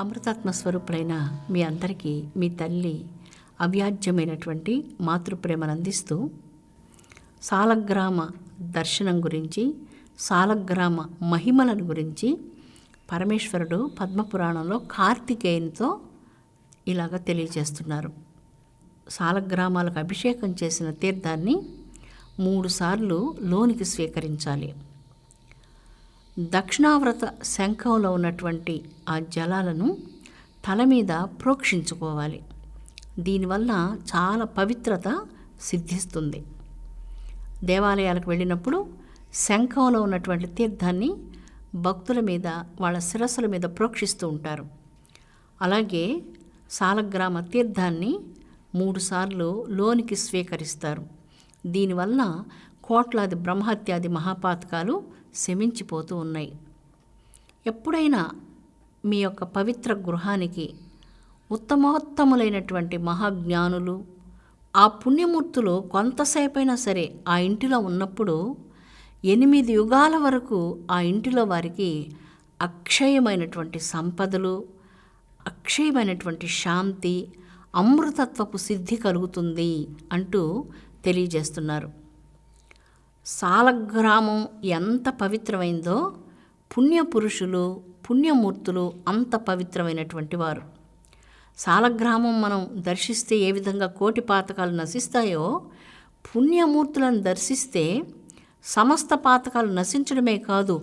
అమృతాత్మ స్వరూపులైన మీ అందరికీ మీ తల్లి అవ్యాజ్యమైనటువంటి మాతృప్రేమను అందిస్తూ సాలగ్రామ దర్శనం గురించి, సాలగ్రామ మహిమలను గురించి పరమేశ్వరుడు పద్మపురాణంలో కార్తికేయునితో ఇలాగ తెలియజేస్తున్నారు. సాలగ్రామాలకు అభిషేకం చేసిన తీర్థాన్ని 3 సార్లు లోనికి స్వీకరించాలి. దక్షిణావ్రత శంఖంలో ఉన్నటువంటి ఆ జలాలను తల మీద ప్రోక్షించుకోవాలి. దీనివల్ల చాలా పవిత్రత సిద్ధిస్తుంది. దేవాలయాలకు వెళ్ళినప్పుడు శంఖంలో ఉన్నటువంటి తీర్థాన్ని భక్తుల మీద, వాళ్ళ శిరస్సుల మీద ప్రోక్షిస్తూ ఉంటారు. అలాగే సాలగ్రామ తీర్థాన్ని 3 సార్లు లోనికి స్వీకరిస్తారు. దీనివల్ల కోట్లాది బ్రహ్మహత్యాది మహాపాతకాలు శమించిపోతూ ఉన్నాయి. ఎప్పుడైనా మీ యొక్క పవిత్ర గృహానికి ఉత్తమోత్తములైనటువంటి మహాజ్ఞానులు, ఆ పుణ్యమూర్తులు కొంతసేపైనా సరే ఆ ఇంటిలో ఉన్నప్పుడు 8 యుగాల వరకు ఆ ఇంటిలో వారికి అక్షయమైనటువంటి సంపదలు, అక్షయమైనటువంటి శాంతి, అమృతత్వపు సిద్ధి కలుగుతుంది అంటూ తెలియజేస్తున్నారు. సాలగ్రామం ఎంత పవిత్రమైందో పుణ్యపురుషులు, పుణ్యమూర్తులు అంత పవిత్రమైనటువంటి వారు. సాలగ్రామం మనం దర్శిస్తే ఏ విధంగా కోటి పాతకాలు నశిస్తాయో, పుణ్యమూర్తులను దర్శిస్తే సమస్త పాతకాలు నశించడమే కాదు,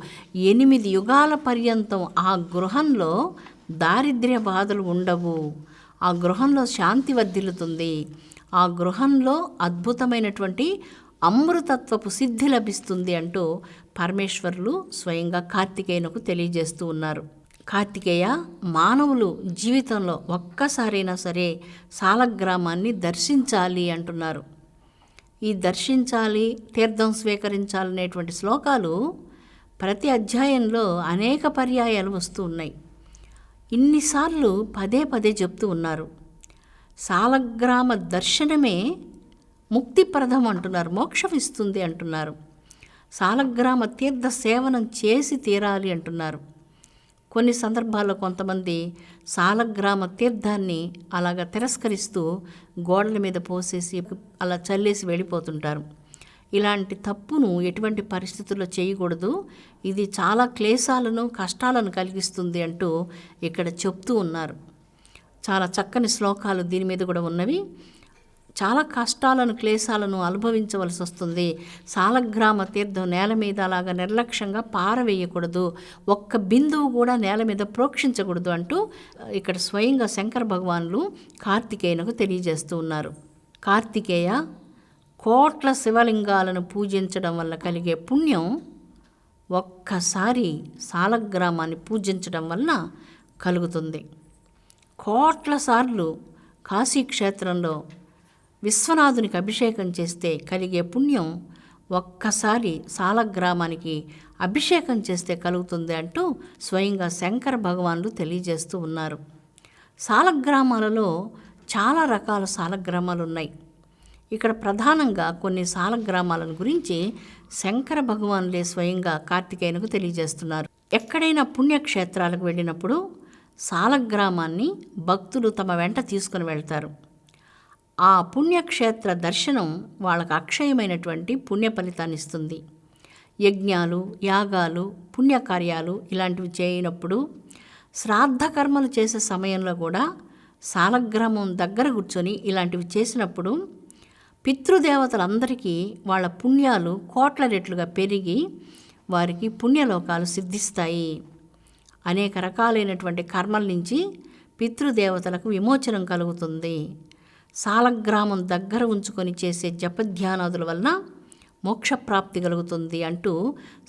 8 యుగాల పర్యంతం ఆ గృహంలో దారిద్ర్య బాధలు ఉండవు. ఆ గృహంలో శాంతి వర్ధిల్లుతుంది. ఆ గృహంలో అద్భుతమైనటువంటి అమృతత్వపు సిద్ధి లభిస్తుంది అంటూ పరమేశ్వరులు స్వయంగా కార్తికేయునకు తెలియజేస్తూ ఉన్నారు. కార్తికేయ, మానవులు జీవితంలో ఒక్కసారైనా సరే సాలగ్రామాన్ని దర్శించాలి అంటున్నారు. ఈ దర్శించాలి, తీర్థం స్వీకరించాలనేటువంటి శ్లోకాలు ప్రతి అధ్యాయంలో అనేక పర్యాయాలు వస్తూ ఉన్నాయి. ఇన్నిసార్లు పదే పదే చెప్తూ ఉన్నారు. సాలగ్రామ దర్శనమే ముక్తిప్రదం అంటున్నారు, మోక్షం ఇస్తుంది అంటున్నారు. సాలగ్రామ తీర్థ సేవనం చేసి తీరాలి అంటున్నారు. కొన్ని సందర్భాల్లో కొంతమంది సాలగ్రామ తీర్థాన్ని అలాగ తిరస్కరిస్తూ గోడల మీద పోసేసి అలా చల్లేసి వెళ్ళిపోతుంటారు. ఇలాంటి తప్పును ఎటువంటి పరిస్థితుల్లో చేయకూడదు. ఇది చాలా క్లేశాలను, కష్టాలను కలిగిస్తుంది అంటూ ఇక్కడ చెప్తూ ఉన్నారు. చాలా చక్కని శ్లోకాలు దీని మీద కూడా ఉన్నవి. చాలా కష్టాలను, క్లేశాలను అనుభవించవలసి వస్తుంది. సాలగ్రామ తీర్థం నేల మీద అలాగా నిర్లక్ష్యంగా పారవేయకూడదు, ఒక్క బిందువు కూడా నేల మీద ప్రోక్షించకూడదు అంటూ ఇక్కడ స్వయంగా శంకర భగవానులు కార్తికేయునకు తెలియజేస్తూ ఉన్నారు. కార్తికేయ, కోట్ల శివలింగాలను పూజించడం వల్ల కలిగే పుణ్యం ఒక్కసారి సాలగ్రామాన్ని పూజించడం వలన కలుగుతుంది. కోట్ల సార్లు కాశీక్షేత్రంలో విశ్వనాథునికి అభిషేకం చేస్తే కలిగే పుణ్యం ఒక్కసారి సాలగ్రామానికి అభిషేకం చేస్తే కలుగుతుంది అంటూ స్వయంగా శంకర భగవానులు తెలియజేస్తూ ఉన్నారు. సాలగ్రామాలలో చాలా రకాల సాలగ్రామాలు ఉన్నాయి. ఇక్కడ ప్రధానంగా కొన్ని సాలగ్రామాలను గురించి శంకర భగవానులే స్వయంగా కార్తికేయునకు తెలియజేస్తున్నారు. ఎక్కడైనా పుణ్యక్షేత్రాలకు వెళ్ళినప్పుడు సాలగ్రామాన్ని భక్తులు తమ వెంట తీసుకుని వెళ్తారు. ఆ పుణ్యక్షేత్ర దర్శనం వాళ్ళకు అక్షయమైనటువంటి పుణ్య ఫలితాన్ని ఇస్తుంది. యజ్ఞాలు, యాగాలు, పుణ్యకార్యాలు ఇలాంటివి చేయనప్పుడు, శ్రాద్ధ కర్మలు చేసే సమయంలో కూడా సాలగ్రామం దగ్గర కూర్చొని ఇలాంటివి చేసినప్పుడు పితృదేవతలందరికీ వాళ్ళ పుణ్యాలు కోట్ల రెట్లుగా పెరిగి వారికి పుణ్యలోకాలు సిద్ధిస్తాయి. అనేక రకాలైనటువంటి కర్మల నుంచి పితృదేవతలకు విమోచనం కలుగుతుంది. సాలగ్రామం దగ్గర ఉంచుకొని చేసే జపధ్యానాదుల వలన మోక్షప్రాప్తి కలుగుతుంది అంటూ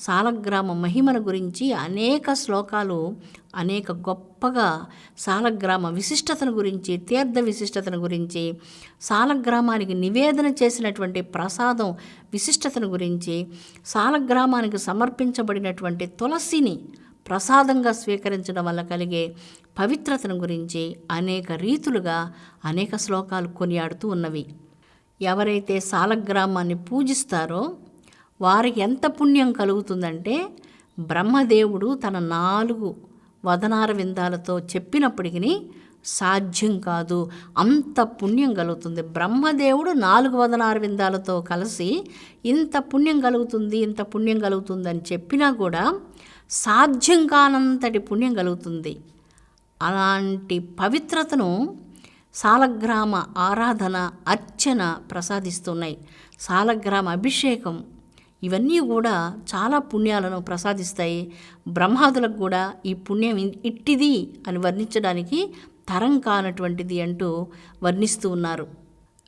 సాలగ్రామ మహిమను గురించి అనేక శ్లోకాలు, అనేక గొప్పగా సాలగ్రామ విశిష్టతను గురించి, తీర్థ విశిష్టతను గురించి, సాలగ్రామానికి నివేదన చేసినటువంటి ప్రసాదం విశిష్టతను గురించి, సాలగ్రామానికి సమర్పించబడినటువంటి తులసిని ప్రసాదంగా స్వీకరించడం వల్ల కలిగే పవిత్రతను గురించి అనేక రీతులుగా అనేక శ్లోకాలు కొనియాడుతూ ఉన్నవి. ఎవరైతే సాలగ్రామాన్ని పూజిస్తారో వారికి ఎంత పుణ్యం కలుగుతుందంటే, బ్రహ్మదేవుడు తన 4 వదనార విందాలతో చెప్పినప్పటికీ సాధ్యం కాదు. అంత పుణ్యం కలుగుతుంది. బ్రహ్మదేవుడు 4 వదనార విందాలతో కలిసి ఇంత పుణ్యం కలుగుతుంది, ఇంత పుణ్యం కలుగుతుంది అని చెప్పినా కూడా సాధ్యం కానంతటి పుణ్యం కలుగుతుంది. అలాంటి పవిత్రతను సాలగ్రామ ఆరాధన, అర్చన ప్రసాదిస్తున్నాయి. సాలగ్రామ అభిషేకం ఇవన్నీ కూడా చాలా పుణ్యాలను ప్రసాదిస్తాయి. బ్రహ్మాదులకు కూడా ఈ పుణ్యం ఇట్టిది అని వర్ణించడానికి తరం కానటువంటిది అంటూ వర్ణిస్తూ ఉన్నారు.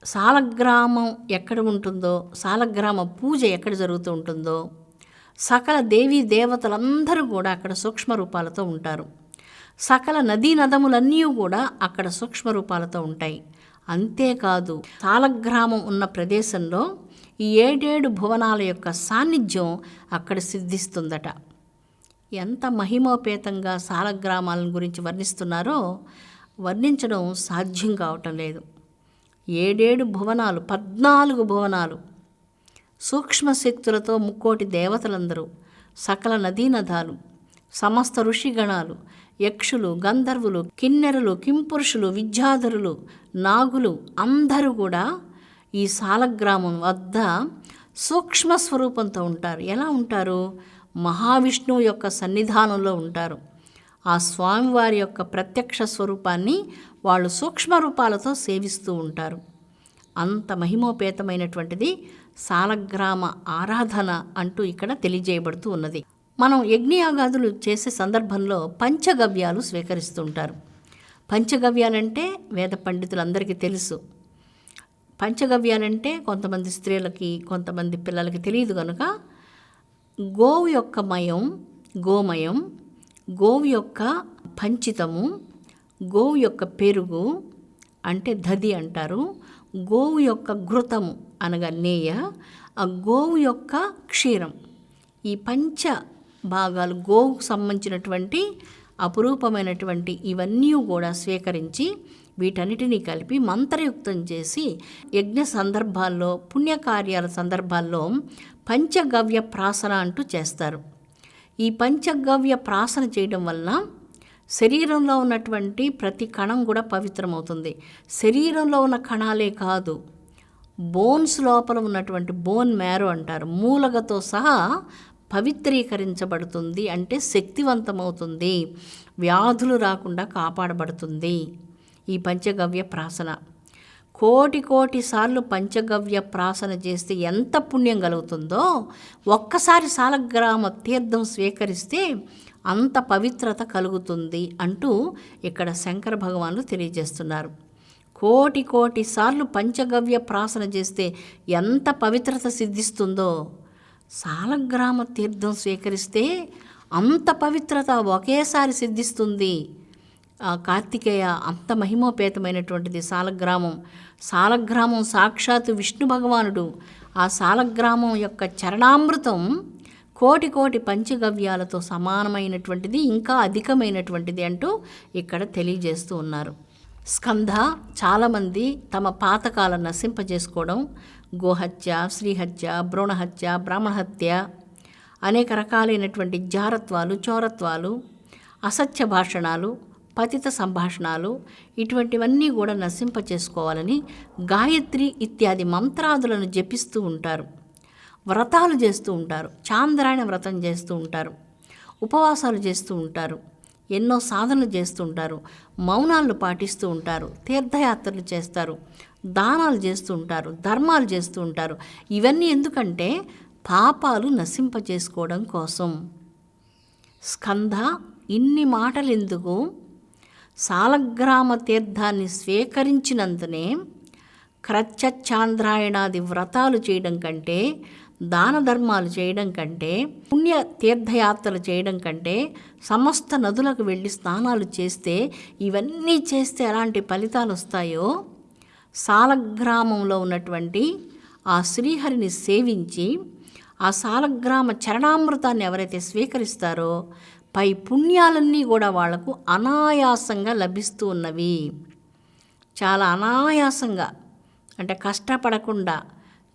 సాలగ్రామం ఎక్కడ ఉంటుందో, సాలగ్రామ పూజ ఎక్కడ జరుగుతూ ఉంటుందో, సకల దేవీ దేవతలందరూ కూడా అక్కడ సూక్ష్మ రూపాలతో ఉంటారు. సకల నదీ నదములన్నీ కూడా అక్కడ సూక్ష్మ రూపాలతో ఉంటాయి. అంతేకాదు, సాలగ్రామం ఉన్న ప్రదేశంలో ఈ 7 భువనాల యొక్క సాన్నిధ్యం అక్కడ సిద్ధిస్తుందట. ఎంత మహిమోపేతంగా సాలగ్రామాల గురించి వర్ణిస్తున్నారో వర్ణించడం సాధ్యం కావటం లేదు. 7 భువనాలు, 14 భువనాలు, సూక్ష్మ శక్తులతో 3,000,000 దేవతలందరూ, సకల నదీనదాలు, సమస్త ఋషిగణాలు, యక్షులు, గంధర్వులు, కిన్నెరలు, కింపురుషులు, విద్యాధరులు, నాగులు అందరూ కూడా ఈ సాలగ్రామం వద్ద సూక్ష్మ స్వరూపంతో ఉంటారు. ఎలా ఉంటారు? మహావిష్ణువు యొక్క సన్నిధానంలో ఉంటారు. ఆ స్వామివారి యొక్క ప్రత్యక్ష స్వరూపాన్ని వాళ్ళు సూక్ష్మ రూపాలతో సేవిస్తూ ఉంటారు. అంత మహిమోపేతమైనటువంటిది సాలగ్రామ ఆరాధన అంటూ ఇక్కడ తెలియజేయబడుతూ ఉన్నది. మనం యజ్ఞయాగాదులు చేసే సందర్భంలో పంచగవ్యాలు స్వీకరిస్తూ ఉంటారు. పంచగవ్యాలంటే వేద పండితులందరికీ తెలుసు. పంచగవ్యాలంటే కొంతమంది స్త్రీలకి, కొంతమంది పిల్లలకి తెలియదు కనుక గోవు యొక్క మయం, గోమయం, గోవు యొక్క పంచితము, గోవు యొక్క పెరుగు అంటే దధి అంటారు, గోవు యొక్క ఘృతము అనగా నేయ, ఆ గోవు యొక్క క్షీరం, ఈ పంచ భాగాలు గోవుకు సంబంధించినటువంటి అపురూపమైనటువంటి ఇవన్నీ కూడా స్వీకరించి వీటన్నిటినీ కలిపి మంత్రయుక్తం చేసి యజ్ఞ సందర్భాల్లో, పుణ్యకార్యాల సందర్భాల్లో పంచగవ్య ప్రాసన అంటూ చేస్తారు. ఈ పంచగవ్య ప్రాసన చేయడం వలన శరీరంలో ఉన్నటువంటి ప్రతి కణం కూడా పవిత్రమవుతుంది. శరీరంలో ఉన్న కణాలే కాదు, బోన్స్ లోపల ఉన్నటువంటి బోన్ మ్యారో అంటారు, మూలగతో సహా పవిత్రీకరించబడుతుంది. అంటే శక్తివంతమవుతుంది, వ్యాధులు రాకుండా కాపాడబడుతుంది ఈ పంచగవ్య ప్రాసన. కోటి సార్లు పంచగవ్య ప్రాసన చేస్తే ఎంత పుణ్యం కలుగుతుందో, ఒక్కసారి సాలగ్రామ తీర్థం స్వీకరిస్తే అంత పవిత్రత కలుగుతుంది అంటూ ఇక్కడ శంకర భగవానులు తెలియజేస్తున్నారు. కోటి సార్లు పంచగవ్య ప్రాసన చేస్తే ఎంత పవిత్రత సిద్ధిస్తుందో, సాలగ్రామ తీర్థం స్వీకరిస్తే అంత పవిత్రత ఒకేసారి సిద్ధిస్తుంది. కార్తికేయ అంత మహిమోపేతమైనటువంటిది సాలగ్రామం. సాలగ్రామం సాక్షాత్తు విష్ణు భగవానుడు. ఆ సాలగ్రామం యొక్క చరణామృతం కోటి పంచగవ్యాలతో సమానమైనటువంటిది, ఇంకా అధికమైనటువంటిది అంటూ ఇక్కడ తెలియజేస్తూ ఉన్నారు. స్కంధ చాలామంది తమ పాతకాలను నశింపజేసుకోవడం, గోహత్య, శ్రీహత్య, భ్రూణహత్య, బ్రాహ్మణహత్య, అనేక రకాలైనటువంటి జారత్వాలు, చోరత్వాలు, అసత్య భాషణాలు, పతిత సంభాషణాలు, ఇటువంటివన్నీ కూడా నశింపచేసుకోవాలని గాయత్రి ఇత్యాది మంత్రాదులను జపిస్తూ ఉంటారు. వ్రతాలు చేస్తూ ఉంటారు, చాంద్రాయణ వ్రతం చేస్తూ ఉంటారు, ఉపవాసాలు చేస్తూ ఉంటారు, ఎన్నో సాధనలు చేస్తూ ఉంటారు, మౌనాలను పాటిస్తూ ఉంటారు, తీర్థయాత్రలు చేస్తారు, దానాలు చేస్తూ ఉంటారు, ధర్మాలు చేస్తూ ఉంటారు. ఇవన్నీ ఎందుకంటే పాపాలు నశింపచేసుకోవడం కోసం. స్కంద ఇన్ని మాటలు ఎందుకు? సాలగ్రామ తీర్థాన్ని స్వీకరించినంతనే క్రచ్చాంద్రాయణాది వ్రతాలు చేయడం కంటే, దాన ధర్మాలు చేయడం కంటే, పుణ్య తీర్థయాత్రలు చేయడం కంటే, సమస్త నదులకు వెళ్ళి స్నానాలు చేస్తే, ఇవన్నీ చేస్తే ఎలాంటి ఫలితాలు వస్తాయో, సాలగ్రామంలో ఉన్నటువంటి ఆ శ్రీహరిని సేవించి ఆ సాలగ్రామ చరణామృతాన్ని ఎవరైతే స్వీకరిస్తారో పై పుణ్యాలన్నీ కూడా వాళ్లకు అనాయాసంగా లభిస్తూ ఉన్నవి. చాలా అనాయాసంగా, అంటే కష్టపడకుండా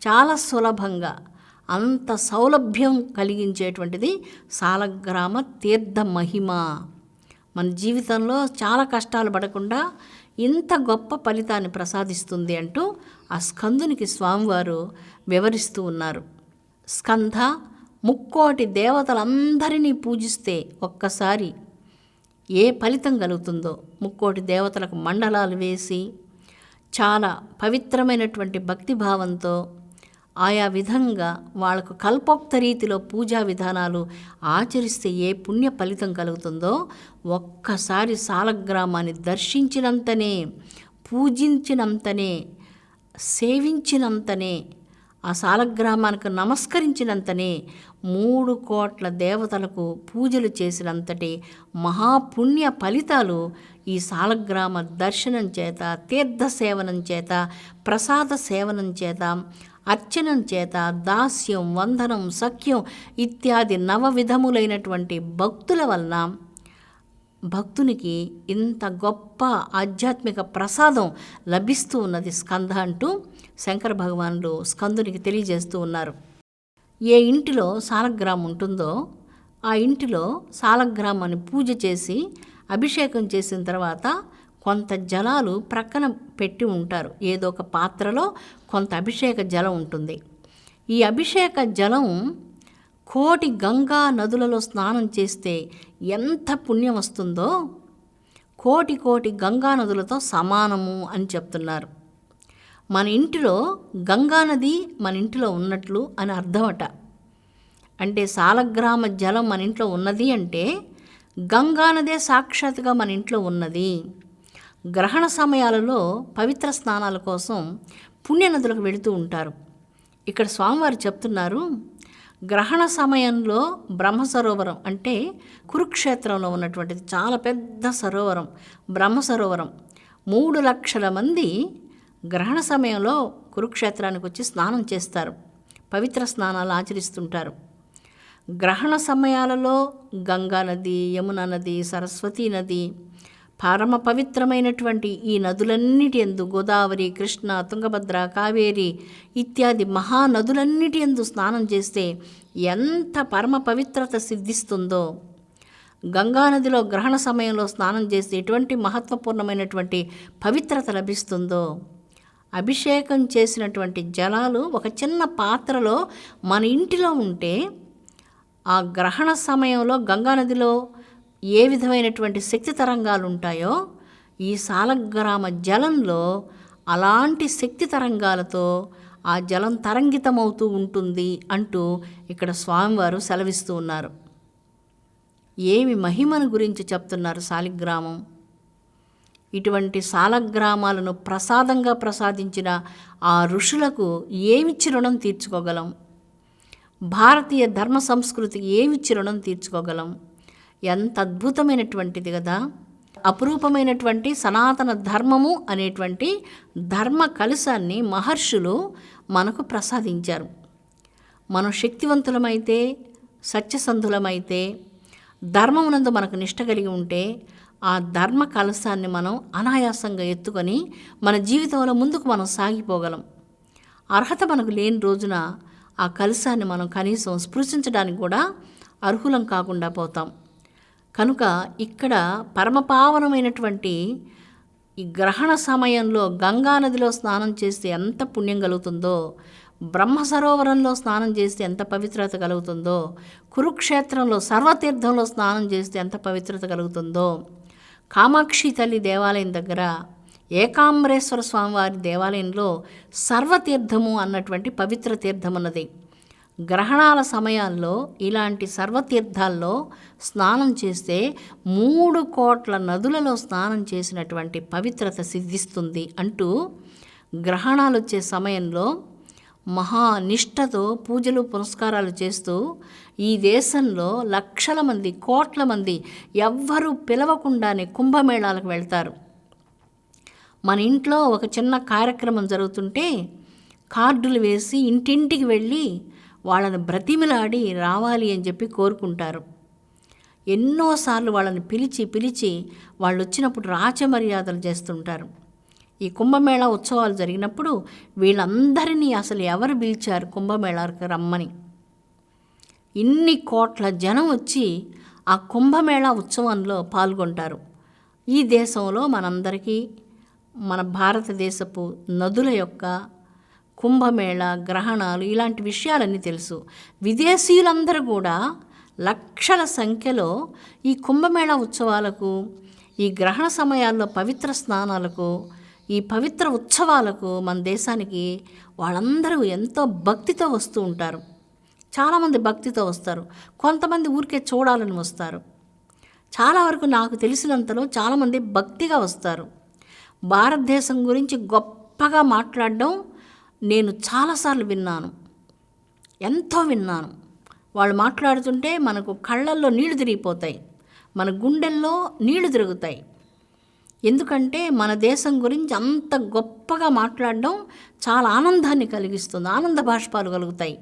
చాలా సులభంగా, అంత సౌలభ్యం కలిగించేటువంటిది సాలగ్రామ తీర్థ మహిమ. మన జీవితంలో చాలా కష్టాలు పడకుండా ఇంత గొప్ప ఫలితాన్ని ప్రసాదిస్తుంది అంటూ ఆ స్కందునికి స్వామివారు వివరిస్తూ ఉన్నారు. స్కంద ముక్కోటి దేవతలందరినీ పూజిస్తే ఒక్కసారి ఏ ఫలితం కలుగుతుందో, ముక్కోటి దేవతలకు మండలాలు వేసి చాలా పవిత్రమైనటువంటి భక్తిభావంతో ఆయా విధంగా వాళ్ళకు కల్పోక్త రీతిలో పూజా విధానాలు ఆచరిస్తే ఏ పుణ్య ఫలితం కలుగుతుందో ఒక్కసారి సాలగ్రామాన్ని దర్శించినంతనే, పూజించినంతనే, సేవించినంతనే, ఆ సాలగ్రామానికి నమస్కరించినంతనే 3 కోట్ల దేవతలకు పూజలు చేసినంతటి మహాపుణ్య ఫలితాలు ఈ సాలగ్రామ దర్శనం చేత, తీర్థ సేవనం చేత, ప్రసాద సేవనం చేత, అర్చనం చేత, దాస్యం, వందనం, సఖ్యం ఇత్యాది నవవిధములైనటువంటి భక్తుల వలన భక్తునికి ఇంత గొప్ప ఆధ్యాత్మిక ప్రసాదం లభిస్తూ ఉన్నది స్కంద అంటూ శంకర భగవానుడు స్కందునికి తెలియజేస్తూ ఉన్నారు. ఏ ఇంటిలో సాలగ్రామం ఉంటుందో ఆ ఇంటిలో సాలగ్రామాన్ని పూజ చేసి అభిషేకం చేసిన తర్వాత కొంత జలాలు ప్రక్కన పెట్టి ఉంటారు. ఏదో ఒక పాత్రలో కొంత అభిషేక జలం ఉంటుంది. ఈ అభిషేక జలం కోటి గంగా నదులలో స్నానం చేస్తే ఎంత పుణ్యం వస్తుందో కోటి కోటి గంగా నదులతో సమానము అని చెప్తున్నారు. మన ఇంటిలో గంగానది మన ఇంటిలో ఉన్నట్లు అని అర్థమట. అంటే సాలగ్రామ జలం మన ఇంట్లో ఉన్నది అంటే గంగానదే సాక్షాత్తుగా మన ఇంట్లో ఉన్నది. గ్రహణ సమయాలలో పవిత్ర స్నానాల కోసం పుణ్యనదులకు వెళుతూ ఉంటారు. ఇక్కడ స్వామివారు చెప్తున్నారు, గ్రహణ సమయంలో బ్రహ్మసరోవరం అంటే కురుక్షేత్రంలో ఉన్నటువంటిది చాలా పెద్ద సరోవరం బ్రహ్మసరోవరం. 3 లక్షల మంది గ్రహణ సమయంలో కురుక్షేత్రానికి వచ్చి స్నానం చేస్తారు, పవిత్ర స్నానాలు ఆచరిస్తుంటారు. గ్రహణ సమయాలలో గంగా నది, యమునా నది, సరస్వతీ నది, పరమ పవిత్రమైనటువంటి ఈ నదులన్నిటి యందు గోదావరి, కృష్ణ, తుంగభద్ర, కావేరి ఇత్యాది మహానదులన్నిటి యందు స్నానం చేస్తే ఎంత పరమ పవిత్రత సిద్ధిస్తుందో, గంగానదిలో గ్రహణ సమయంలో స్నానం చేస్తే ఎటువంటి మహత్వపూర్ణమైనటువంటి పవిత్రత లభిస్తుందో, అభిషేకం చేసినటువంటి జలాలు ఒక చిన్న పాత్రలో మన ఇంటిలో ఉంటే ఆ గ్రహణ సమయంలో గంగానదిలో ఏ విధమైనటువంటి శక్తి తరంగాలు ఉంటాయో ఈ సాలగ్రామ జలంలో అలాంటి శక్తి తరంగాలతో ఆ జలం తరంగితమవుతూ ఉంటుంది అంటూ ఇక్కడ స్వామివారు సెలవిస్తూ ఉన్నారు. ఏమి మహిమను గురించి చెప్తున్నారు సాలిగ్రామం. ఇటువంటి సాలగ్రామాలను ప్రసాదంగా ప్రసాదించిన ఆ ఋషులకు ఏమిచ్చి రుణం తీర్చుకోగలం? భారతీయ ధర్మ సంస్కృతికి ఏమిచ్చి రుణం తీర్చుకోగలం? ఎంత అద్భుతమైనటువంటిది కదా. అపురూపమైనటువంటి సనాతన ధర్మము అనేటువంటి ధర్మ కలశాన్ని మహర్షులు మనకు ప్రసాదించారు. మనం శక్తివంతులమైతే, సత్యసంధులమైతే, ధర్మమునందు మనకు నిష్ట కలిగి ఉంటే ఆ ధర్మ కలశాన్ని మనం అనాయాసంగా ఎత్తుకొని మన జీవితంలో ముందుకు మనం సాగిపోగలం. అర్హత మనకు లేని రోజున ఆ కలశాన్ని మనం కనీసం స్పృశించడానికి కూడా అర్హులం కాకుండా పోతాం. కనుక ఇక్కడ పరమపావనమైనటువంటి ఈ గ్రహణ సమయంలో గంగానదిలో స్నానం చేస్తే ఎంత పుణ్యం కలుగుతుందో, బ్రహ్మ సరోవరంలో స్నానం చేస్తే ఎంత పవిత్రత కలుగుతుందో, కురుక్షేత్రంలో సర్వతీర్థంలో స్నానం చేస్తే ఎంత పవిత్రత కలుగుతుందో, కామాక్షి తల్లి దేవాలయం దగ్గర ఏకాంబరేశ్వర స్వామివారి దేవాలయంలో సర్వతీర్థము అన్నటువంటి పవిత్ర తీర్థం ఉన్నది. గ్రహణాల సమయాల్లో ఇలాంటి సర్వతీర్థాల్లో స్నానం చేస్తే 3 కోట్ల నదులలో స్నానం చేసినటువంటి పవిత్రత సిద్ధిస్తుంది అంటూ గ్రహణాలు వచ్చే సమయంలో మహానిష్టతో పూజలు పునస్కారాలు చేస్తూ ఈ దేశంలో లక్షల మంది, కోట్ల మంది ఎవ్వరూ పిలవకుండానే కుంభమేళాలకు వెళ్తారు. మన ఇంట్లో ఒక చిన్న కార్యక్రమం జరుగుతుంటే కార్డులు వేసి ఇంటింటికి వెళ్ళి వాళ్ళని బ్రతిమిలాడి రావాలి అని చెప్పి కోరుకుంటారు. ఎన్నోసార్లు వాళ్ళని పిలిచి వాళ్ళు వచ్చినప్పుడు రాచమర్యాదలు చేస్తుంటారు. ఈ కుంభమేళా ఉత్సవాలు జరిగినప్పుడు వీళ్ళందరినీ అసలు ఎవరు పిలిచారు కుంభమేళాకి రమ్మని? ఇన్ని కోట్ల జనం వచ్చి ఆ కుంభమేళా ఉత్సవంలో పాల్గొంటారు. ఈ దేశంలో మనందరికీ మన భారతదేశపు నదుల యొక్క కుంభమేళ, గ్రహణాలు ఇలాంటి విషయాలన్నీ తెలుసు. విదేశీయులందరూ కూడా లక్షల సంఖ్యలో ఈ కుంభమేళా ఉత్సవాలకు, ఈ గ్రహణ సమయాల్లో పవిత్ర స్నానాలకు, ఈ పవిత్ర ఉత్సవాలకు మన దేశానికి వాళ్ళందరూ ఎంతో భక్తితో వస్తూ ఉంటారు. చాలామంది భక్తితో వస్తారు, కొంతమంది ఊరికే చూడాలని వస్తారు. చాలా వరకు నాకు తెలిసినంతలో చాలామంది భక్తిగా వస్తారు. భారతదేశం గురించి గొప్పగా మాట్లాడడం నేను చాలాసార్లు విన్నాను, ఎంతో విన్నాను. వాళ్ళు మాట్లాడుతుంటే మనకు కళ్ళల్లో నీళ్లు తిరిగిపోతాయి, మన గుండెల్లో నీళ్లు తిరుగుతాయి. ఎందుకంటే మన దేశం గురించి అంత గొప్పగా మాట్లాడడం చాలా ఆనందాన్ని కలిగిస్తుంది, ఆనంద బాష్పాలు కలుగుతాయి.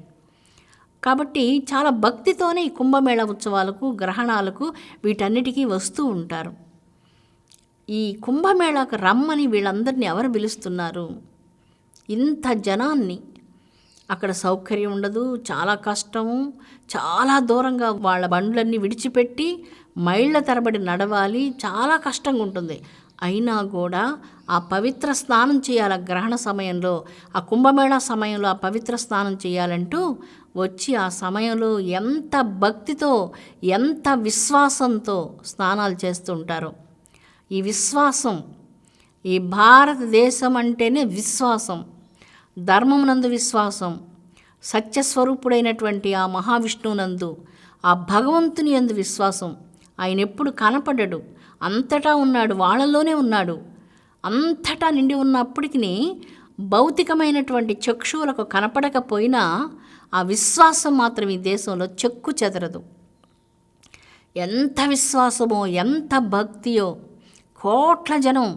కాబట్టి చాలా భక్తితోనే ఈ కుంభమేళ ఉత్సవాలకు, గ్రహణాలకు వీటన్నిటికీ వస్తూ ఉంటారు. ఈ కుంభమేళాకు రమ్మని వీళ్ళందరినీ ఎవరు పిలుస్తున్నారు? ఇంత జనాన్ని, అక్కడ సౌకర్యం ఉండదు, చాలా కష్టము, చాలా దూరంగా వాళ్ళ బండ్లన్నీ విడిచిపెట్టి మైళ్ళ తరబడి నడవాలి, చాలా కష్టంగా ఉంటుంది. అయినా కూడా ఆ పవిత్ర స్నానం చేయాలి. గ్రహణ సమయంలో, ఆ కుంభమేళా సమయంలో ఆ పవిత్ర స్నానం చేయాలంటూ వచ్చి ఆ సమయంలో ఎంత భక్తితో, ఎంత విశ్వాసంతో స్నానాలు చేస్తూ ఉంటారు. ఈ విశ్వాసం, ఈ భారతదేశం అంటేనే విశ్వాసం, ధర్మమునందు విశ్వాసం, సత్యస్వరూపుడైనటువంటి ఆ మహావిష్ణువునందు, ఆ భగవంతుని యందు విశ్వాసం. ఆయన ఎప్పుడు కనపడడు, అంతటా ఉన్నాడు, వాళ్ళలోనే ఉన్నాడు. అంతటా నిండి ఉన్నప్పటికీ భౌతికమైనటువంటి చక్షువులకు కనపడకపోయినా ఆ విశ్వాసం మాత్రం ఈ దేశంలో చెక్కు చెదరదు. ఎంత విశ్వాసమో, ఎంత భక్తియో. కోట్ల జనం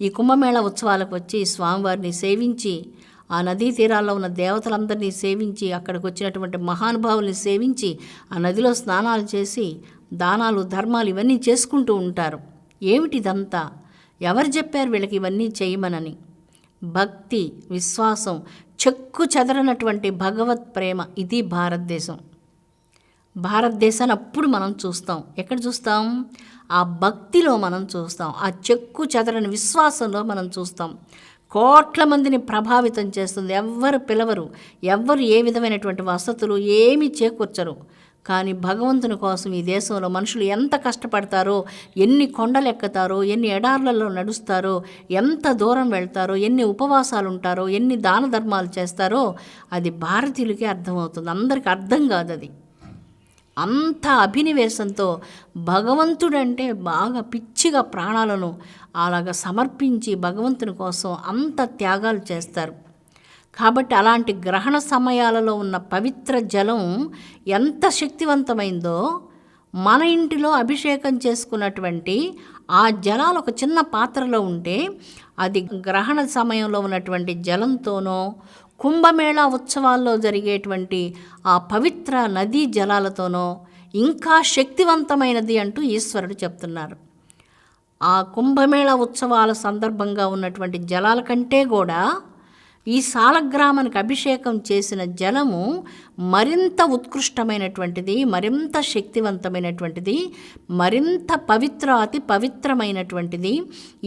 ఈ కుంభమేళ ఉత్సవాలకు వచ్చి స్వామివారిని సేవించి, ఆ నదీ తీరాల్లో ఉన్న దేవతలందరినీ సేవించి, అక్కడికి వచ్చినటువంటి మహానుభావుల్ని సేవించి, ఆ నదిలో స్నానాలు చేసి దానాలు, ధర్మాలు ఇవన్నీ చేసుకుంటూ ఉంటారు. ఏమిటిదంతా? ఎవరు చెప్పారు వీళ్ళకి ఇవన్నీ చేయమనని? భక్తి, విశ్వాసం, చెక్కు చెదరనటువంటి భగవత్ ప్రేమ. ఇది భారతదేశం. భారతదేశాన్ని అప్పుడు మనం చూస్తాం. ఎక్కడ చూస్తాం? ఆ భక్తిలో మనం చూస్తాం, ఆ చెక్కు చెదరని విశ్వాసంలో మనం చూస్తాం. కోట్ల మందిని ప్రభావితం చేస్తుంది. ఎవ్వరు పిలవరు, ఎవ్వరు ఏ విధమైనటువంటి వసతులు ఏమీ చేకూర్చరు. కానీ భగవంతుని కోసం ఈ దేశంలో మనుషులు ఎంత కష్టపడతారో, ఎన్ని కొండలు ఎక్కుతారో, ఎన్ని ఎడార్లలో నడుస్తారో, ఎంత దూరం వెళ్తారో, ఎన్ని ఉపవాసాలు ఉంటారో, ఎన్ని దాన ధర్మాలు చేస్తారో అది భారతీయులకే అర్థమవుతుంది. అందరికీ అర్థం కాదు అది. అంత అభినివేశంతో భగవంతుడంటే బాగా పిచ్చిగా ప్రాణాలను అలాగ సమర్పించి భగవంతుని కోసం అంత త్యాగాలు చేస్తారు. కాబట్టి అలాంటి గ్రహణ సమయాలలో ఉన్న పవిత్ర జలం ఎంత శక్తివంతమైందో, మన ఇంటిలో అభిషేకం చేసుకున్నటువంటి ఆ జలాలు ఒక చిన్న పాత్రలో ఉంటే అది గ్రహణ సమయంలో ఉన్నటువంటి జలంతోనో, కుంభమేళా ఉత్సవాల్లో జరిగేటువంటి ఆ పవిత్ర నదీ జలాలతోనో ఇంకా శక్తివంతమైనది అంటూ ఈశ్వరుడు చెప్తున్నారు. ఆ కుంభమేళా ఉత్సవాల సందర్భంగా ఉన్నటువంటి జలాల కంటే కూడా ఈ సాలగ్రామానికి అభిషేకం చేసిన జలము మరింత ఉత్కృష్టమైనటువంటిది, మరింత శక్తివంతమైనటువంటిది, మరింత అతి పవిత్రమైనటువంటిది.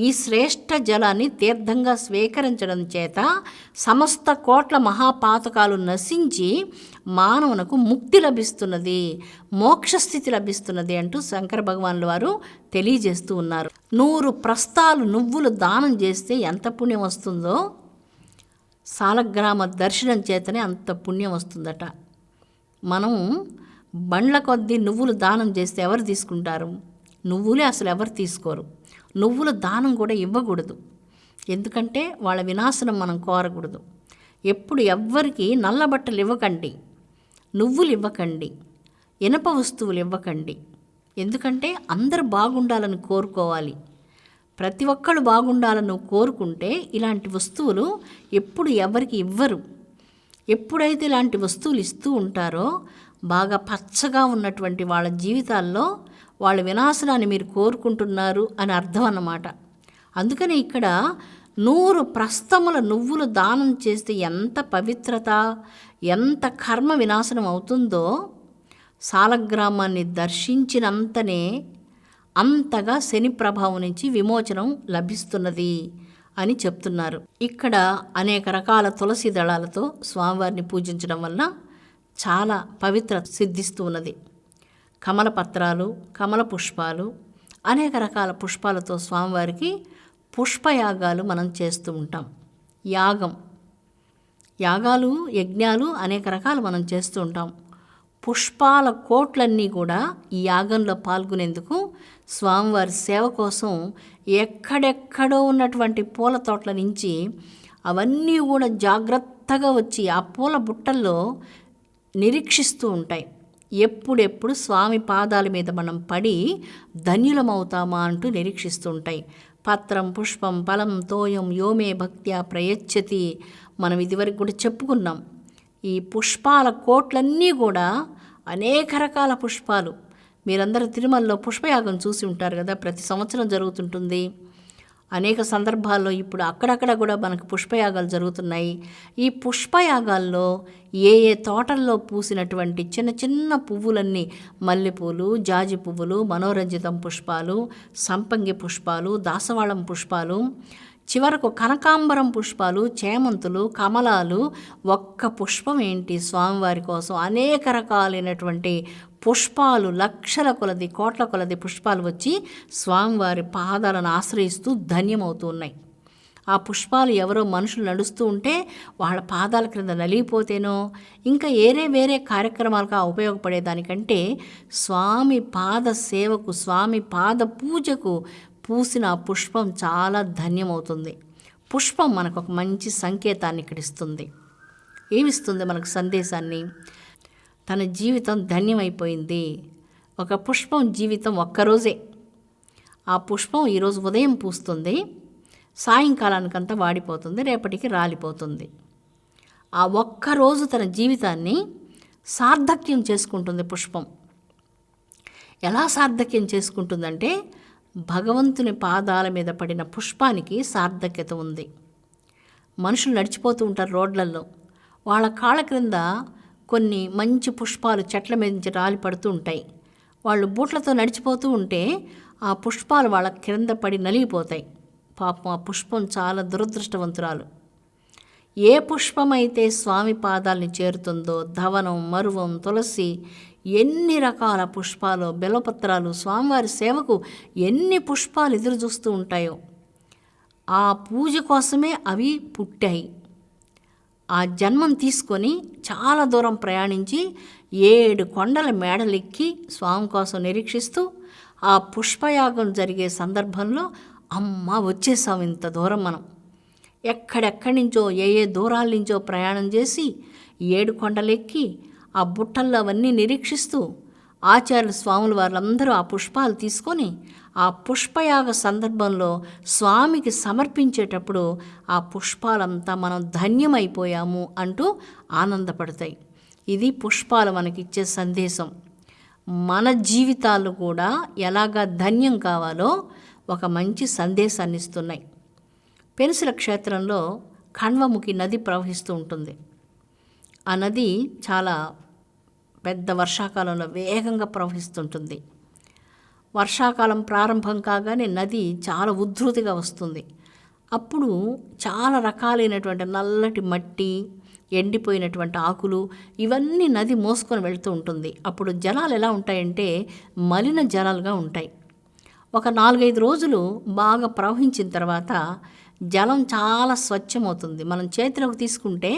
ఈ శ్రేష్ఠ జలాన్ని తీర్థంగా స్వీకరించడం చేత సమస్త కోట్ల మహాపాతకాలు నశించి మానవునకు ముక్తి లభిస్తున్నది, మోక్షస్థితి లభిస్తున్నది అంటూ శంకర భగవానుల వారు తెలియజేస్తూ ఉన్నారు. 100 ప్రస్తాలు నువ్వులు దానం చేస్తే ఎంత పుణ్యం వస్తుందో సాలగ్రామ దర్శనం చేతనే అంత పుణ్యం వస్తుందట. మనం బండ్ల కొద్దీ నువ్వులు దానం చేస్తే ఎవరు తీసుకుంటారు? నువ్వులే అసలు ఎవరు తీసుకోరు. నువ్వుల దానం కూడా ఇవ్వకూడదు, ఎందుకంటే వాళ్ళ వినాశనం మనం కోరకూడదు. ఎప్పుడు ఎవ్వరికి నల్ల బట్టలు ఇవ్వకండి, నువ్వులు ఇవ్వకండి, ఇనప వస్తువులు ఇవ్వకండి. ఎందుకంటే అందరూ బాగుండాలని కోరుకోవాలి. ప్రతి ఒక్కళ్ళు బాగుండాలని కోరుకుంటే ఇలాంటి వస్తువులు ఎప్పుడు ఎవరికి ఇవ్వరు. ఎప్పుడైతే ఇలాంటి వస్తువులు ఇస్తూ ఉంటారో బాగా పచ్చగా ఉన్నటువంటి వాళ్ళ జీవితాల్లో వాళ్ళ వినాశనాన్ని మీరు కోరుకుంటున్నారు అని అర్థం అన్నమాట. అందుకని ఇక్కడ 100 ప్రస్థముల నువ్వులు దానం చేస్తే ఎంత పవిత్రత, ఎంత కర్మ వినాశనం అవుతుందో సాలగ్రామాన్ని దర్శించినంతనే అంతగా శని ప్రభావం నుంచి విమోచనం లభిస్తున్నది అని చెప్తున్నారు. ఇక్కడ అనేక రకాల తులసి దళాలతో స్వామివారిని పూజించడం వల్ల చాలా పవిత్రత సిద్ధిస్తూ ఉన్నది. కమల పత్రాలు, కమల పుష్పాలు, అనేక రకాల పుష్పాలతో స్వామివారికి పుష్పయాగాలు మనం చేస్తూ ఉంటాం. యాగాలు, యజ్ఞాలు అనేక రకాలు మనం చేస్తూ ఉంటాం. పుష్పాల కోట్లన్నీ కూడా ఈ యాగంలో పాల్గొనేందుకు స్వామివారి సేవ కోసం ఎక్కడెక్కడో ఉన్నటువంటి పూల తోటల నుంచి అవన్నీ కూడా జాగ్రత్తగా వచ్చి ఆ పూల బుట్టల్లో నిరీక్షిస్తూ ఉంటాయి. ఎప్పుడెప్పుడు స్వామి పాదాల మీద మనం పడి ధన్యులమవుతామా అంటూ నిరీక్షిస్తూ ఉంటాయి. పత్రం, పుష్పం, ఫలం, తోయం యోమే భక్త్యా ప్రయచ్చతి. మనం ఇదివరకు కూడా చెప్పుకున్నాం. ఈ పుష్పాల కోట్లన్నీ కూడా అనేక రకాల పుష్పాలు. మీరందరూ తిరుమలలో పుష్పయాగం చూసి ఉంటారు కదా, ప్రతి సంవత్సరం జరుగుతుంటుంది. అనేక సందర్భాల్లో ఇప్పుడు అక్కడక్కడ కూడా మనకు పుష్పయాగాలు జరుగుతున్నాయి. ఈ పుష్పయాగాల్లో ఏ తోటల్లో పూసినటువంటి చిన్న చిన్న పువ్వులన్నీ, మల్లెపూలు, జాజి పువ్వులు, మనోరంజితం పుష్పాలు, సంపంగి పుష్పాలు, దాసవాళం పుష్పాలు, చివరకు కనకాంబరం పుష్పాలు, చేమంతులు, కమలాలు, ఒక్క పుష్పం ఏంటి స్వామివారి కోసం అనేక రకాలైనటువంటి పుష్పాలు, లక్షల కొలది, కోట్ల కొలది పుష్పాలు వచ్చి స్వామివారి పాదాలను ఆశ్రయిస్తూ ధన్యమవుతూ ఉన్నాయి. ఆ పుష్పాలు ఎవరో మనుషులు నడుస్తూ ఉంటే వాళ్ళ పాదాల క్రింద నలిగిపోతేనో, ఇంకా వేరే కార్యక్రమాలుగా ఉపయోగపడేదానికంటే స్వామి పాద సేవకు, స్వామి పాద పూజకు పూసిన ఆ పుష్పం చాలా ధన్యమవుతుంది. పుష్పం మనకు ఒక మంచి సంకేతాన్ని ఇక్కడ ఇస్తుంది. ఏమిస్తుంది మనకు సందేశాన్ని? తన జీవితం ధన్యమైపోయింది. ఒక పుష్పం జీవితం ఒక్కరోజే. ఆ పుష్పం ఈరోజు ఉదయం పూస్తుంది, సాయంకాలానికంతా వాడిపోతుంది, రేపటికి రాలిపోతుంది. ఆ ఒక్కరోజు తన జీవితాన్ని సార్థక్యం చేసుకుంటుంది పుష్పం. ఎలా సార్థక్యం చేసుకుంటుందంటే, భగవంతుని పాదాల మీద పడిన పుష్పానికి సార్థక్యత ఉంది. మనుషులు నడిచిపోతూ ఉంటారు రోడ్లలో, వాళ్ళ కాళ్ళ క్రింద కొన్ని మంచి పుష్పాలు చెట్ల మీద నుంచి రాలి పడుతూ ఉంటాయి. వాళ్ళు బూట్లతో నడిచిపోతూ ఉంటే ఆ పుష్పాలు వాళ్ళ క్రింద పడి నలిగిపోతాయి. పాపం ఆ పుష్పం చాలా దురదృష్టవంతురాలు. ఏ పుష్పమైతే స్వామి పాదాలని చేరుతుందో, ధవనం, మరువం, తులసి, ఎన్ని రకాల పుష్పాలు, బెలపత్రాలు, స్వామివారి సేవకు ఎన్ని పుష్పాలు ఎదురు చూస్తూ ఉంటాయో, ఆ పూజ కోసమే అవి పుట్టాయి. ఆ జన్మం తీసుకొని చాలా దూరం ప్రయాణించి 7 కొండల మేడలెక్కి స్వామి కోసం నిరీక్షిస్తూ ఆ పుష్పయాగం జరిగే సందర్భంలో అమ్మ వచ్చేసాం, ఇంత దూరం మనం ఎక్కడెక్కడి నుంచో ఏ దూరాల నుంచో ప్రయాణం చేసి 7 కొండలెక్కి ఆ బుట్టల్లో అవన్నీ నిరీక్షిస్తూ ఆచార్య స్వాములు వాళ్ళందరూ ఆ పుష్పాలు తీసుకొని ఆ పుష్పయాగ సందర్భంలో స్వామికి సమర్పించేటప్పుడు ఆ పుష్పాలంతా మనం ధన్యమైపోయాము అంటూ ఆనందపడతాయి. ఇది పుష్పాలు మనకిచ్చే సందేశం. మన జీవితాలు కూడా ఎలాగా ధన్యం కావాలో ఒక మంచి సందేశాన్ని ఇస్తున్నాయి. పెనుసుల క్షేత్రంలో ఖండ్వముఖి నది ప్రవహిస్తూ ఉంటుంది. ఆ నది చాలా పెద్ద వర్షాకాలంలో వేగంగా ప్రవహిస్తుంటుంది. వర్షాకాలం ప్రారంభం కాగానే నది చాలా ఉధృతిగా వస్తుంది. అప్పుడు చాలా రకాలైనటువంటి నల్లటి మట్టి, ఎండిపోయినటువంటి ఆకులు, ఇవన్నీ నది మోసుకొని వెళ్తూ ఉంటుంది. అప్పుడు జలాలు ఎలా ఉంటాయంటే మలిన జలాలుగా ఉంటాయి. ఒక 4-5 రోజులు బాగా ప్రవహించిన తర్వాత జలం చాలా స్వచ్ఛమవుతుంది. మనం చేతిలోకి తీసుకుంటే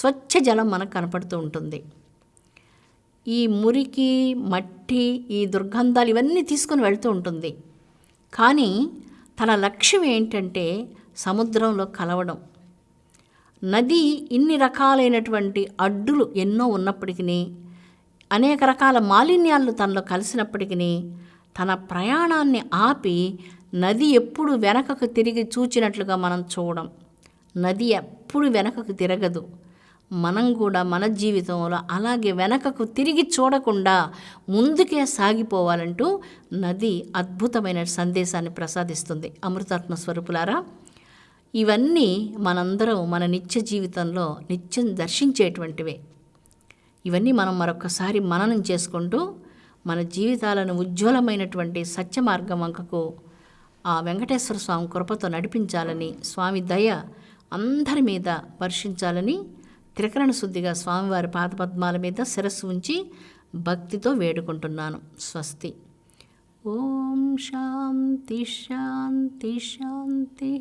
స్వచ్ఛ జలం మనకు కనపడుతూ ఉంటుంది. ఈ మురికి, మట్టి, ఈ దుర్గంధాలు ఇవన్నీ తీసుకొని వెళ్తూ ఉంటుంది. కానీ తన లక్ష్యం ఏంటంటే సముద్రంలో కలవడం. నది ఇన్ని రకాలైనటువంటి అడ్డులు ఎన్నో ఉన్నప్పటికీ, అనేక రకాల మాలిన్యాలు తనలో కలిసినప్పటికీ తన ప్రయాణాన్ని ఆపి నది ఎప్పుడు వెనకకు తిరిగి చూచినట్లుగా మనం చూడం. నది ఎప్పుడు వెనకకు తిరగదు. మనం కూడా మన జీవితంలో అలాగే వెనకకు తిరిగి చూడకుండా ముందుకే సాగిపోవాలంటూ నది అద్భుతమైన సందేశాన్ని ప్రసాదిస్తుంది. అమృతాత్మ స్వరూపులారా, ఇవన్నీ మనందరం మన నిత్య జీవితంలో నిత్యం దర్శించేటువంటివే. ఇవన్నీ మనం మరొకసారి మననం చేసుకుంటూ మన జీవితాలను ఉజ్వలమైనటువంటి సత్య మార్గం వంకకు ఆ వెంకటేశ్వర స్వామి కృపతో నడిపించాలని, స్వామి దయ అందరి మీద వర్షించాలని త్రికరణ శుద్ధిగా స్వామివారి పాదపద్మాల మీద శిరస్సు ఉంచి భక్తితో వేడుకుంటున్నాను. స్వస్తి. ఓం శాంతి శాంతి శాంతి.